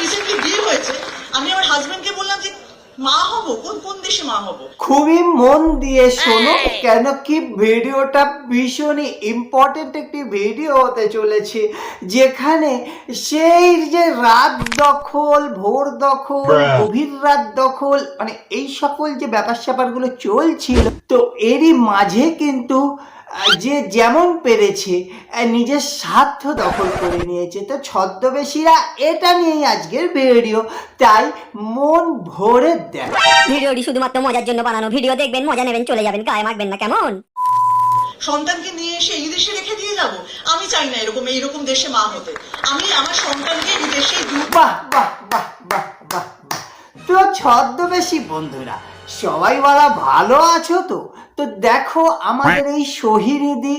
Recently বিয়ে হয়েছে, আমি আমার হাজবেন্ডকে বললাম যে মা হব, কোন কোন দেশে মা হব। খুবই মন দিয়ে শোনো, কেন কি ভিডিওটা ভীষণই ইম্পর্টেন্ট একটি ভিডিও হতে চলেছে, যেখানে সেই যে রাত দখল, ভোর দখল, গভীর রাত দখল, মানে এই সকল যে ব্যাপার স্যাপারগুলো চলছিল, তো এরই মাঝে কিন্তু যে যেমন পেরেছে নিজের স্বার্থ দখল করে নিয়েছে। তো ছদ্মবেশীরা এটা নিয়েই আজকের ভিডিও, তাই মন ভরে দেখ। ভিডিওটি শুধুমাত্র মজার জন্য বানানো। ভিডিও দেখবেন, মজা নেবেন, চলে যাবেন, গায়ে মাখবেন না, কেমন? সন্তানকে নিয়ে এসে এই দেশে রেখে দিয়ে যাব? আমি চাই না এইরকম দেশে মা হতে। আমি আমার সন্তানকে বিদেশে বাহ বাহ বাহ বাহ বাহ বাহ। তো ছদ্মবেশী বন্ধুরা সবাই বলা ভালো আছো তো? তো দেখো আমাদের এই সোহিনীদি,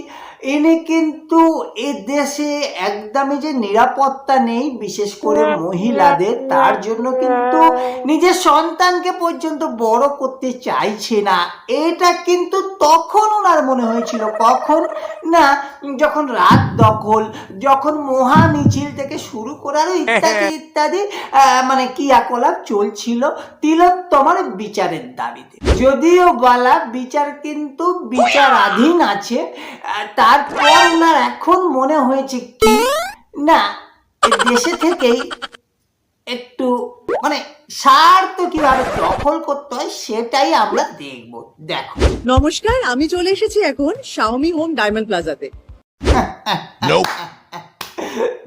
ইনি কিন্তু এ দেশে একদমই যে নিরাপত্তা নেই, বিশেষ করে মহিলাদের, তার জন্য কিন্তু নিজের সন্তানকে পর্যন্ত বড় করতে চাইছে না। এটা কিন্তু তখন ওনার মনে হয়েছিল, কখন না, যখন রাত দখল, যখন মহা মিছিল থেকে শুরু করার ইত্যাদি ইত্যাদি মানে ক্রিয়াকলাপ চলছিল তিলোত্তমার বিচারের দাবিতে। যদিও বলা বিচার কিন্তু বিচারাধীন আছে, তারপর ওনার এখন মনে হয়েছে কি না, দেশে থেকেই একটু মানে স্বার্থ কিভাবে দখল করতে হয় সেটাই আমরা দেখব। দেখো নমস্কার, আমি চলে এসেছি এখন শাওমি হোম ডায়মন্ড প্লাজাতে।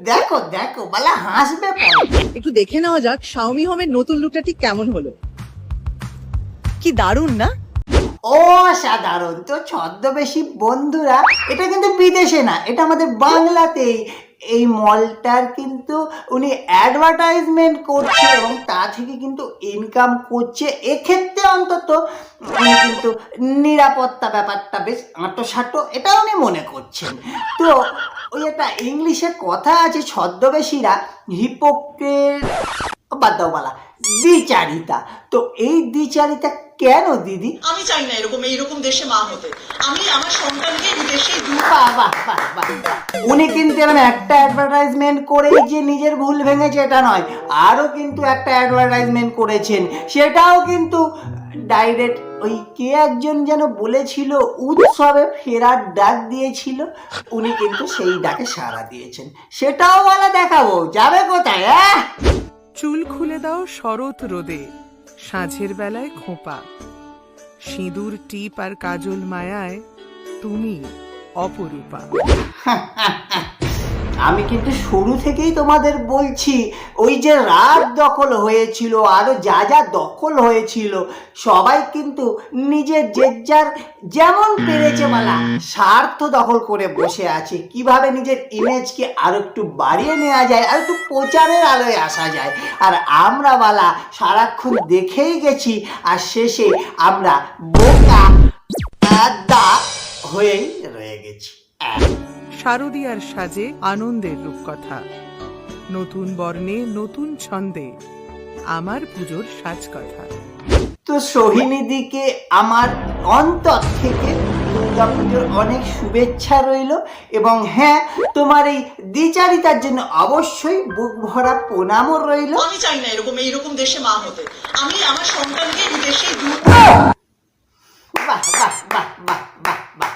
দেখো দেখো বলা হাসবে পরে। একটু দেখে নেওয়া যাক শাওমি হোমের নতুন লুকটা ঠিক কেমন হলো। কি দারুণ না? অসাধারণ। তো ছদ্মবেশী বন্ধুরা, এটা কিন্তু বিদেশে না, এটা আমাদের বাংলাতেই এই মলটার কিন্তু উনি অ্যাডভার্টাইজমেন্ট করছে এবং তা থেকে কিন্তু ইনকাম করছে। এক্ষেত্রে অন্তত উনি কিন্তু নিরাপত্তা ব্যাপারটা বেশ আঁটো এটা উনি মনে করছেন। তো ওই একটা ইংলিশে কথা আছে, ছদ্মবেশীরা হিপোক্রেট, বাদ দাও বলা, দ্বিচারিতা। তো এই দ্বিচারিতা কেন দিদি? আমি চাই না এইরকম দেশে মা হতে। আমি আমার সন্তানকে বিদেশে উনি কিন্তু এখানে একটা অ্যাডভার্টাইজমেন্ট করেই যে নিজের ভুল ভেঙেছে এটা নয়, আরো কিন্তু একটা অ্যাডভার্টাইজমেন্ট করেছেন, সেটাও কিন্তু ডাইরেক্ট ওই কে একজন যেন বলেছিল উৎসবে ফেরার ডাক দিয়েছিল, উনি কিন্তু সেই ডাকে সাড়া দিয়েছেন। সেটাও বলা দেখাবো, যাবে কোথায়? চুল খুলে দাও শরৎ রোদে, সাঁঝের বেলায় খোঁপা, সিঁদুর টিপ আর কাজল মায়ায় তুমি অপরূপা। আমি কিন্তু শুরু থেকেই তোমাদের বলছি, ওই যে রাত দখল হয়েছিল, আরো যা যা দখল হয়েছিল, সবাই কিন্তু নিজের যার যেমন পেরেছে বলা স্বার্থ দখল করে বসে আছে, কিভাবে নিজের ইমেজকে আরো একটু বাড়িয়ে নেওয়া যায়, আর একটু প্রচারের আলোয় আসা যায়। আর আমরা বলা সারাক্ষণ দেখেই গেছি, আর শেষে আমরা বোকা দা হয়েই রয়ে গেছি। শারদীয়ার সাজে আনন্দের রূপকথা, নতুন বর্ণে নতুন ছন্দে আমার পুজোর সাজকথা। তো সোহিনীদিকে আমার অন্তর থেকে দুর্গাপুজোর অনেক শুভেচ্ছা রইল, এবং হ্যাঁ, তোমার এই দ্বিচারিতার জন্য অবশ্যই বুক ভরা প্রণামও রইল। আমি চাই না এইরকম দেশে মা হতে। আমি আমার সন্তানকে বিদেশে বাহ বাহ বাহ বাহ বাহ বাহ বাহ।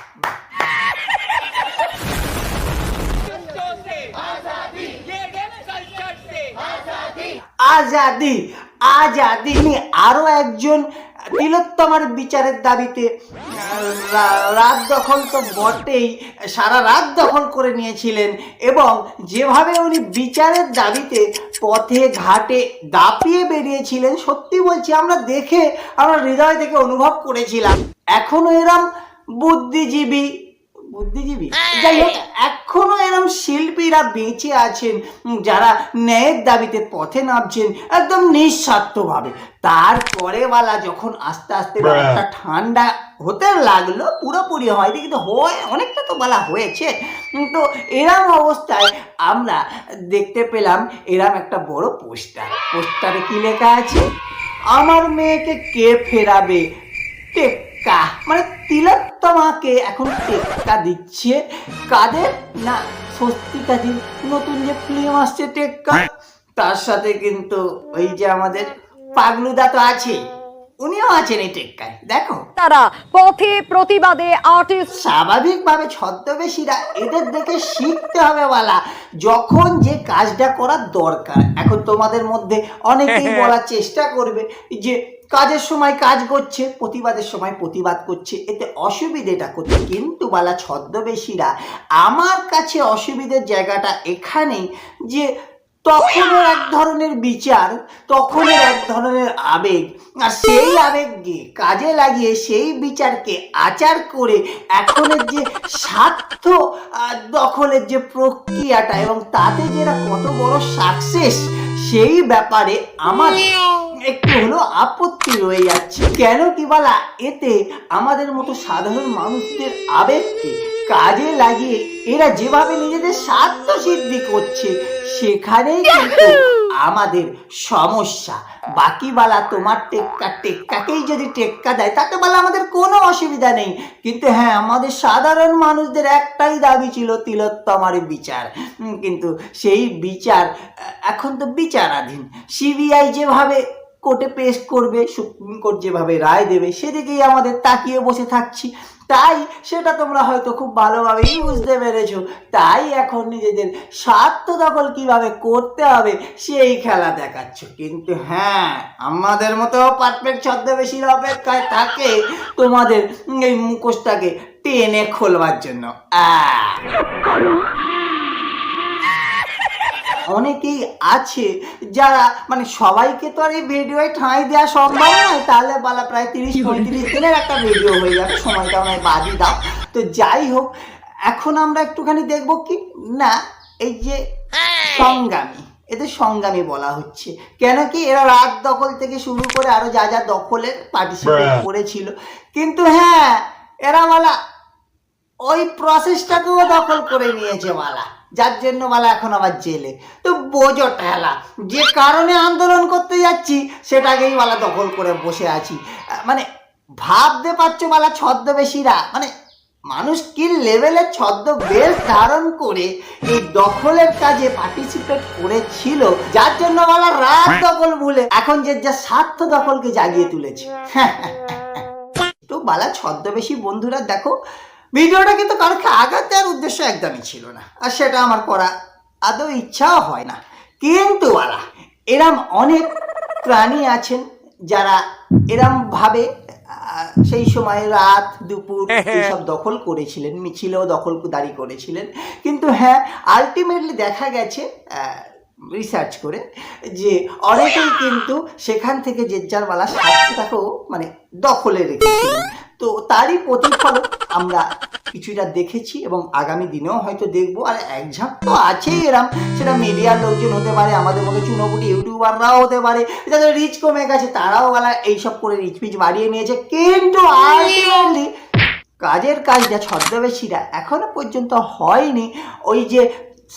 আজাদি আজাদি। আরো একজন তিলোত্তমার বিচারের দাবিতে রাত দখল তো বটেই, সারা রাত দখল করে নিয়েছিলেন, এবং যেভাবে উনি বিচারের দাবিতে পথে ঘাটে দাপিয়ে বেরিয়েছিলেন, সত্যি বলছি আমরা দেখে আমরা হৃদয় থেকে অনুভব করেছিলাম। এখনো এরম বুদ্ধিজীবী যাই হোক, এখনো এরম শিল্পীরা বেঁচে আছেন যারা ন্যায়ের দাবিতে পথে নামছেন একদম নিঃস্বার্থভাবে। তারপরে বেলা যখন আস্তে আস্তে ব্যাপারটা ঠান্ডা হতে লাগলো, পুরোপুরি হয়নি কিন্তু অনেকটা তো বলা হয়েছে, তো এরম অবস্থায় আমরা দেখতে পেলাম এরম একটা বড় পোস্টারে কি লেখা আছে? আমার মেয়েকে কে ফেরাবে? টেক্কা। মানে তিলোত্তমাকে এখন টেক্কা দিচ্ছে কাদের না, স্বস্তিকাদির নতুন যে ফিল্ম আসছে টেক্কা, তার সাথে কিন্তু ওই যে আমাদের পাগলুদা তো আছে, উনিও আছেন এই টেক্কায়। দেখো তারা পথে প্রতিবাদে আর্টিস্ট স্বাভাবিকভাবে ছদ্মবেশীরা এদের দেখে শিখতে হবে বলা, যখন যে কাজটা করার দরকার। এখন তোমাদের মধ্যে অনেকেই বলার চেষ্টা করবে যে কাজের সময় কাজ করছে, প্রতিবাদের সময় প্রতিবাদ করছে, এতে অসুবিধেটা করছে। কিন্তু বলা ছদ্মবেশীরা, আমার কাছে অসুবিধের জায়গাটা এখানেই যে তখনের এক ধরনের বিচার, তখনের এক ধরনের আবেগ, আর সেই আবেগকে কাজে লাগিয়ে সেই বিচারকে আচার করে এখনের যে স্বার্থ দখলের যে প্রক্রিয়াটা এবং তাতে যেটা কত বড় সাকসেস, সেই ব্যাপারে আমার একটু হলো আপত্তি রয়ে যাচ্ছে। কেন কি বলা, এতে আমাদের মতো সাধারণ মানুষদের আবেগকে কাজে লাগিয়ে এরা যেভাবে নিজেদের স্বার্থ সিদ্ধি করছে, সেখানেই কিন্তু আমাদের সমস্যা। বাকি বালা তোমার টেক্কাকেই যদি টেক্কা দেয় তাতে বলা আমাদের কোনো অসুবিধা নেই। কিন্তু হ্যাঁ, আমাদের সাধারণ মানুষদের একটাই দাবি ছিল তিলোত্তমার বিচার, কিন্তু সেই বিচার এখন তো বিচারাধীন। সিবিআই যেভাবে কোর্টে পেশ করবে, সুপ্রিম কোর্ট যেভাবে রায় দেবে, সেদিকেই আমাদের তাকিয়ে বসে থাকছি। তাই সেটা তোমরা হয়তো খুব ভালোভাবেই বুঝতে পেরেছো। তাই এখন নিজেদের স্বার্থ দখল কিভাবে করতে হবে সেই খেলা দেখাচ্ছ। কিন্তু হ্যাঁ, আমাদের মতো পারফেক্ট ছদ্মবেশীর অপেক্ষায় থাকে তোমাদের এই মুখোশটাকে টেনে খোলবার জন্য। অনেকেই আছে যারা মানে সবাইকে তো আর এই ভিডিওয় ঠাঁই দেওয়া সম্ভব নয়, তাহলে বলা প্রায় 30-35 দিনের একটা ভিডিও হয়ে যাবে, সময়টা আমায় বাদই দাও। তো যাই হোক, এখন আমরা একটুখানি দেখবো কি না এই যে সংগ্রামী, এদের সংগ্রামী বলা হচ্ছে কেন কি এরা রাত দখল থেকে শুরু করে আরো যা যা দখলের পার্টিসিপেট করেছিল। কিন্তু হ্যাঁ, এরা বলা ওই প্রসেসটাকেও দখল করে নিয়েছে বলা, যার জন্য বলা এখন আবার জেলে। তো বোঝো ঠেলা, যে কারণে আন্দোলন করতে যাচ্ছি সেটাকেই বলা দখল করে বসে আছি। মানে ভাবতে পারছো বলা ছদ্মবেশীরা, মানে মানুষ কি লেভেলের ছদ্মবেশ ধারণ করে এই দখলের কাজে পার্টিসিপেট করেছিল, যার জন্য বলা রাত দখল ভুলে এখন যে যা স্বার্থ দখলকে জাগিয়ে তুলেছে। তো বলা ছদ্মবেশী বন্ধুরা, দেখো ভিডিওটা কিন্তু কারোকে আঘাত দেওয়ার উদ্দেশ্য একদমই ছিল না, আর সেটা আমার করা আদৌ ইচ্ছাও হয় না। কিন্তু বলা এরম অনেক প্রাণী আছেন যারা এরম ভাবে সেই সময় রাত দুপুর এইসব দখল করেছিলেন, মিছিলেও দখলদারি করেছিলেন। কিন্তু হ্যাঁ, আলটিমেটলি দেখা গেছে রিসার্চ করে যে অনেকেই কিন্তু সেখান থেকে যে যার বালা স্বার্থটাকেও মানে দখলে রেখেছিলেন। তো তারই প্রতিফলন আমরা কিছুটা দেখেছি এবং আগামী দিনেও হয়তো দেখবো। আর এক ঝাঁক তো আছেই এরম, সেটা মিডিয়ার লোকজন হতে পারে, আমাদের মতো চুনোপুটি ইউটিউবাররাও হতে পারে, যাদের রিচ কমে গেছে তারাও বলা এইসব করে রিচ পিচ বাড়িয়ে নিয়েছে। কিন্তু আলটিমেটলি কাজের কাজ যা ছদ্মবেশীরা এখনো পর্যন্ত হয়নি, ওই যে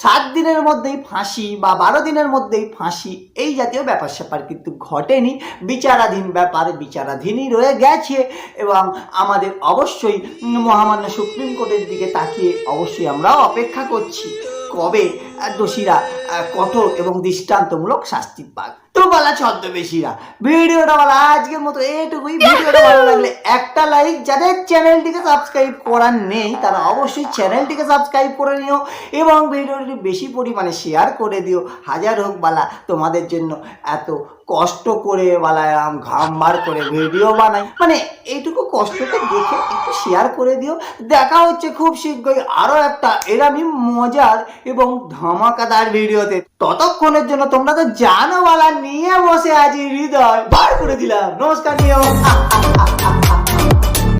7 দিনের মধ্যেই ফাঁসি বা 12 দিনের মধ্যেই ফাঁসি, এই জাতীয় ব্যাপার স্যাপার কিন্তু ঘটেনি। বিচারাধীন ব্যাপার বিচারাধীনই রয়ে গেছে এবং আমাদের অবশ্যই মহামান্য সুপ্রিম কোর্টের দিকে তাকিয়ে অবশ্যই আমরাও অপেক্ষা করছি কবে দোষীরা কঠোর এবং দৃষ্টান্তমূলক শাস্তি পাক। তো বলা ছদ্মবেশীরা, ভিডিওটা বলা আজকের মতো এটুকুই। ভিডিওটা ভালো লাগলে একটা লাইক, যাদের চ্যানেলটিকে সাবস্ক্রাইব করার নেই তারা অবশ্যই চ্যানেলটিকে সাবস্ক্রাইব করে নিও এবং ভিডিওটি বেশি পরিমাণে শেয়ার করে দিও। হাজার হোক বালা তোমাদের জন্য এত কষ্ট করে বালা এরম ঘাম বার করে ভিডিও বানাই, মানে এইটুকু কষ্টটা দেখে একটু শেয়ার করে দিও। দেখা হচ্ছে খুব শীঘ্রই আরো একটা এরমই মজার এবং ধামাকাদার ভিডিওতে। ততক্ষণের জন্য তোমরা তো জানো বালা নিয়ে বসে আছি হৃদয় বার করে দিলাম। নমস্কার নিয়ম।